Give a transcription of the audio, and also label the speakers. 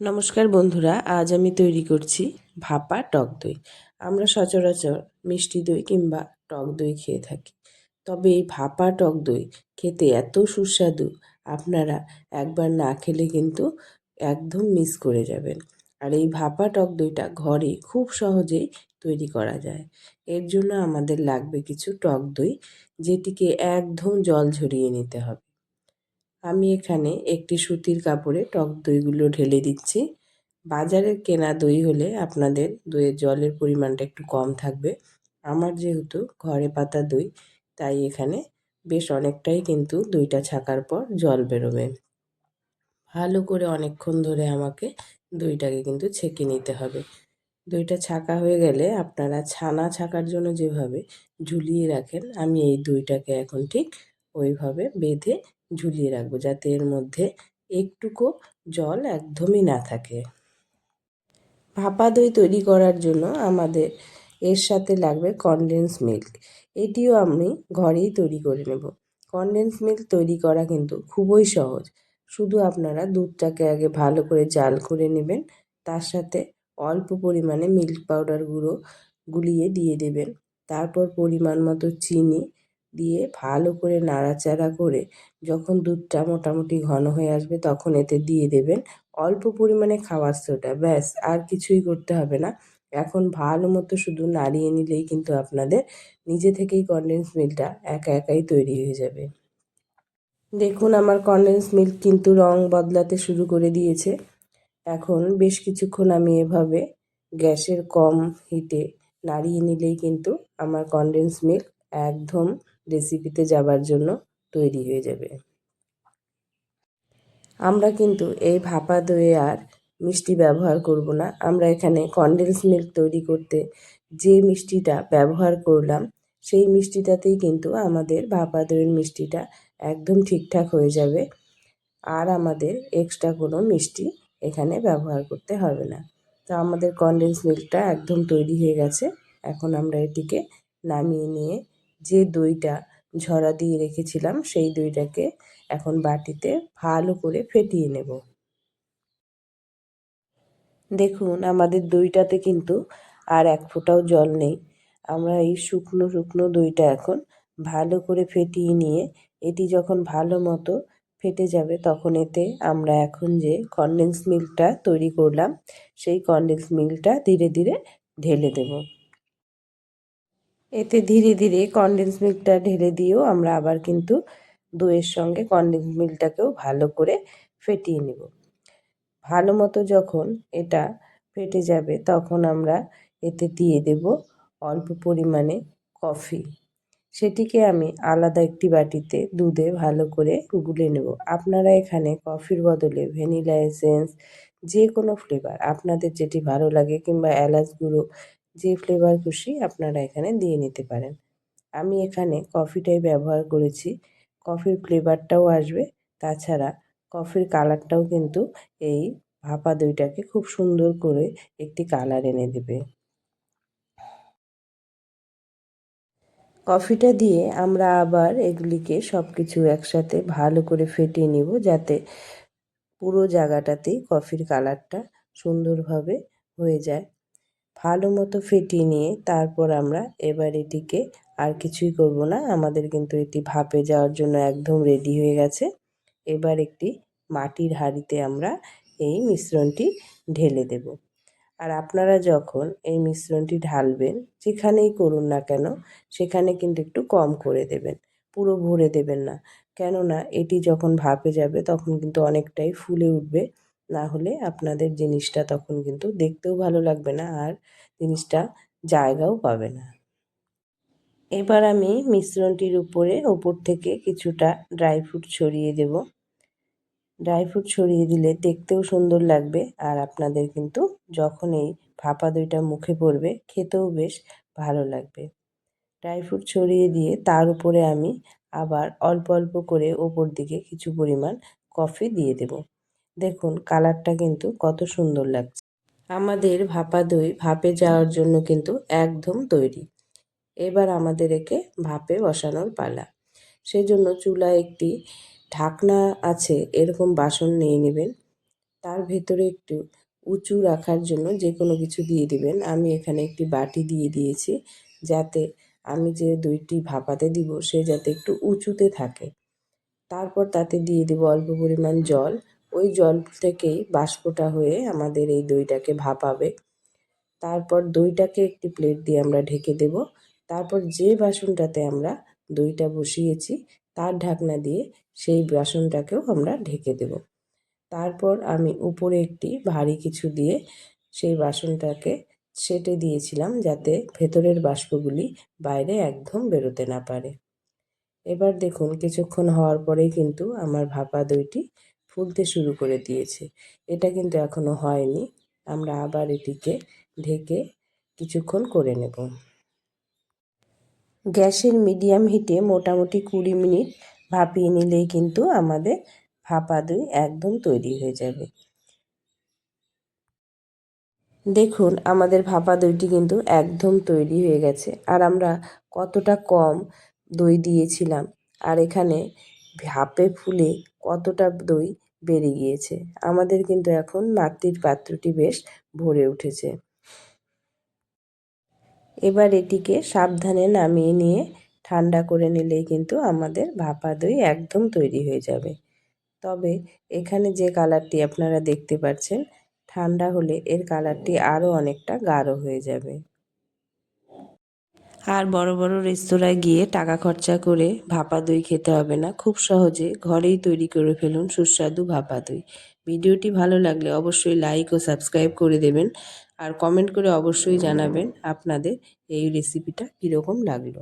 Speaker 1: নমস্কার বন্ধুরা, আজ আমি তৈরি করছি ভাপা টক দই। আমরা সচরাচর মিষ্টি দই কিংবা টক দই খেয়ে থাকি, তবে এই ভাপা টক দই খেতে এত সুস্বাদু, আপনারা একবার না খেলে কিন্তু একদম মিস করে যাবেন। আর এই ভাপা টক দইটা ঘরে খুব সহজেই তৈরি করা যায়। এর জন্য আমাদের লাগবে কিছু টক দই, যেটিকে একদম জল ঝরিয়ে নিতে হবে। আমি এখানে একটি সুতির কাপড়ে টক দইগুলো ঢেলে দিচ্ছি। বাজারের কেনা দই হলে আপনাদের দইয়ের জলের পরিমাণটা একটু কম থাকবে। আমার যেহেতু ঘরে পাতা দই, তাই এখানে বেশ অনেকটাই কিন্তু দইটা ছাকার পর জল বেরোবে। ভালো করে অনেকক্ষণ ধরে আমাকে দইটাকে কিন্তু ছেঁকে নিতে হবে। দইটা ছাকা হয়ে গেলে আপনারা ছানা ছাকার জন্য যেভাবে ঝুলিয়ে রাখেন, আমি এই দইটাকে এখন ঠিক ওইভাবে বেঁধে ঝুলিয়ে রাখবো, যাতে এর মধ্যে একটুকু জল একদমই না থাকে। ভাপা দই তৈরি করার জন্য আমাদের এর সাথে লাগবে কনডেন্স মিল্ক। এটিও আমি ঘরেই তৈরি করে নেব। কনডেন্স মিল্ক তৈরি করা কিন্তু খুবই সহজ। শুধু আপনারা দুধটাকে আগে ভালো করে জাল করে নেবেন, তার সাথে অল্প পরিমাণে মিল্ক পাউডার গুঁড়ো গুলিয়ে দিয়ে দেবেন। তারপর পরিমাণ মতো চিনি দিয়ে ভালো করে নাড়াচাড়া করে যখন দুধটা মোটামুটি ঘন হয়ে আসবে, তখন এতে দিয়ে দেবেন অল্প পরিমাণে খাবার সোডা। ব্যাস, আর কিছুই করতে হবে না। এখন ভালো মতো শুধু নাড়িয়ে নিলেই কিন্তু আপনাদের নিজে থেকেই কনডেন্স মিল্কটা একা একাই তৈরি হয়ে যাবে। দেখুন, আমার কনডেন্স মিল্ক কিন্তু রং বদলাতে শুরু করে দিয়েছে। এখন বেশ কিছুক্ষণ আমি এভাবে গ্যাসের কম হিটে নাড়িয়ে নিলেই কিন্তু আমার কনডেন্স মিল্ক একদম রেসিপিতে যাবার জন্য তৈরি হয়ে যাবে। আমরা কিন্তু এই ভাপা দইয়ে আর মিষ্টি ব্যবহার করব না। আমরা এখানে কনডেন্স মিল্ক তৈরি করতে যে মিষ্টিটা ব্যবহার করলাম, সেই মিষ্টিটাতেই কিন্তু আমাদের ভাপা দইয়ের মিষ্টিটা একদম ঠিকঠাক হয়ে যাবে। আর আমাদের এক্সট্রা কোনো মিষ্টি এখানে ব্যবহার করতে হবে না। তো আমাদের কনডেন্স মিল্কটা একদম তৈরি হয়ে গেছে। এখন আমরা এটিকে নামিয়ে নিয়ে যে দইটা ঝরা দিয়ে রেখেছিলাম, সেই দইটাকে এখন বাটিতে ভালো করে ফেটিয়ে নেব। দেখুন, আমাদের দইটাতে কিন্তু আর এক ফোঁটাও জল নেই। আমরা এই শুকনো শুকনো দইটা এখন ভালো করে ফেটিয়ে নিয়ে, এটি যখন ভালো মতো ফেটে যাবে, তখন এতে আমরা এখন যে কনডেন্স মিল্কটা তৈরি করলাম, সেই কনডেন্স মিল্কটা ধীরে ধীরে ঢেলে দেব। এতে ধীরে ধীরে কনডেন্স মিল্কটা ঢেলে দিয়েও আমরা আবার কিন্তু দইয়ের সঙ্গে কনডেন্স মিল্কটাকেও ভালো করে ফেটিয়ে নেব। ভালো মতো যখন এটা ফেটে যাবে, তখন আমরা এতে দিয়ে দেব অল্প পরিমাণে কফি। সেটিকে আমি আলাদা একটি বাটিতে দুধে ভালো করে গুলে নেব। আপনারা এখানে কফির বদলে ভ্যানিলা এসেন্স, যে কোনো ফ্লেভার আপনাদের যেটি ভালো লাগে, কিংবা এলাচ গুঁড়ো, যে ফ্লেভার খুশি আপনারা এখানে দিয়ে নিতে পারেন। আমি এখানে কফিটাই ব্যবহার করেছি। কফির ফ্লেভারটাও আসবে, তাছাড়া কফির কালারটাও কিন্তু এই ভাপা দইটাকে খুব সুন্দর করে একটি কালার এনে দেবে। কফিটা দিয়ে আমরা আবার এগুলিকে সব কিছু একসাথে ভালো করে ফেটিয়ে নিব, যাতে পুরো জায়গাটাতেই কফির কালারটা সুন্দরভাবে হয়ে যায়। ভালো মতো ফেটিয়ে নিয়ে তারপর আমরা এবার এটিকে আর কিছুই করব না। আমাদের কিন্তু এটি ভাপে যাওয়ার জন্য একদম রেডি হয়ে গেছে। এবার একটি মাটির হাঁড়িতে আমরা এই মিশ্রণটি ঢেলে দেব। আর আপনারা যখন এই মিশ্রণটি ঢালবেন, যেখানেই করুন না কেন, সেখানে কিন্তু একটু কম করে দেবেন, পুরো ভরে দেবেন না। কেননা এটি যখন ভাপে যাবে, তখন কিন্তু অনেকটাই ফুলে উঠবে। না হলে আপনাদের জিনিসটা তখন কিন্তু দেখতেও ভালো লাগবে না, আর জিনিসটা জায়গাও পাবে না। এবার আমি মিশ্রণটির ওপর থেকে কিছুটা ড্রাই ফ্রুট ছড়িয়ে দেব। ড্রাই ফ্রুট ছড়িয়ে দিলে দেখতেও সুন্দর লাগবে, আর আপনাদের কিন্তু যখন এই ভাপা দইটা মুখে পড়বে, খেতেও বেশ ভালো লাগবে। ড্রাই ফ্রুট ছড়িয়ে দিয়ে তার উপরে আমি আবার অল্প অল্প করে ওপর দিকে কিছু পরিমাণ কফি দিয়ে দেব। দেখুন, কালারটা কিন্তু কত সুন্দর লাগছে। আমাদের ভাপা দই ভাপে যাওয়ার জন্য কিন্তু একদম তৈরি। এবার আমাদের একে ভাপে বসানোর পালা। সেজন্য চুলায় একটি ঢাকনা আছে এরকম বাসন নিয়ে নেবেন। তার ভেতরে একটু উঁচু রাখার জন্য যে কোনো কিছু দিয়ে দিবেন। আমি এখানে একটি বাটি দিয়ে দিয়েছি, যাতে আমি যে দইটি ভাপাতে দিব সে যাতে একটু উঁচুতে থাকে। তারপর তাতে দিয়ে দেবো অল্প পরিমাণ জল। ওই জল থেকেই বাষ্পটা হয়ে আমাদের এই দইটাকে ভাপাবে। তারপর দইটাকে একটি প্লেট দিয়ে আমরা ঢেকে দেব। তারপর যে বাসনটাতে আমরা দইটা বসিয়েছি তার ঢাকনা দিয়ে সেই বাসনটাকেও আমরা ঢেকে দেব। তারপর আমি উপরে একটি ভারী কিছু দিয়ে সেই বাসনটাকে সেটে দিয়েছিলাম, যাতে ভেতরের বাষ্পগুলি বাইরে একদম বেরোতে না পারে। এবার দেখুন কিছুক্ষণ হওয়ার পরেই কিন্তু আমার ভাপা দইটি ফুলতে শুরু করে দিয়েছে। এটা কিন্তু এখনও হয়নি। আমরা আবার এটিকে ঢেকে কিছুক্ষণ করে নেব। গ্যাসের মিডিয়াম হিটে মোটামুটি 20 মিনিট ভাপিয়ে নিলেই কিন্তু আমাদের ভাপা দই একদম তৈরি হয়ে যাবে। দেখুন আমাদের ভাপা দইটি কিন্তু একদম তৈরি হয়ে গেছে। আর আমরা কতটা কম দই দিয়েছিলাম, আর এখানে ভাপে ফুলে কতটা দই বেরিয়ে গিয়েছে। আমাদের কিন্তু এখন মাটির পাত্রটি বেশ ভরে উঠেছে। এবার এটিকে সাবধানে নামিয়ে নিয়ে ঠান্ডা করে নিলেই কিন্তু আমাদের ভাপা দই একদম তৈরি হয়ে যাবে। তবে এখানে যে কালারটি আপনারা দেখতে পাচ্ছেন, ঠান্ডা হলে এর কালারটি আরও অনেকটা গাঢ় হয়ে যাবে। আর বড় বড় রেস্তোরাঁয় গিয়ে টাকা খরচা করে ভাপা দই খেতে হবে না, খুব সহজে ঘরেই তৈরি করে ফেলুন সুস্বাদু ভাপা দই। ভিডিওটি ভালো লাগলে অবশ্যই লাইক ও সাবস্ক্রাইব করে দেবেন, আর কমেন্ট করে অবশ্যই জানাবেন আপনাদের এই রেসিপিটা কীরকম লাগলো।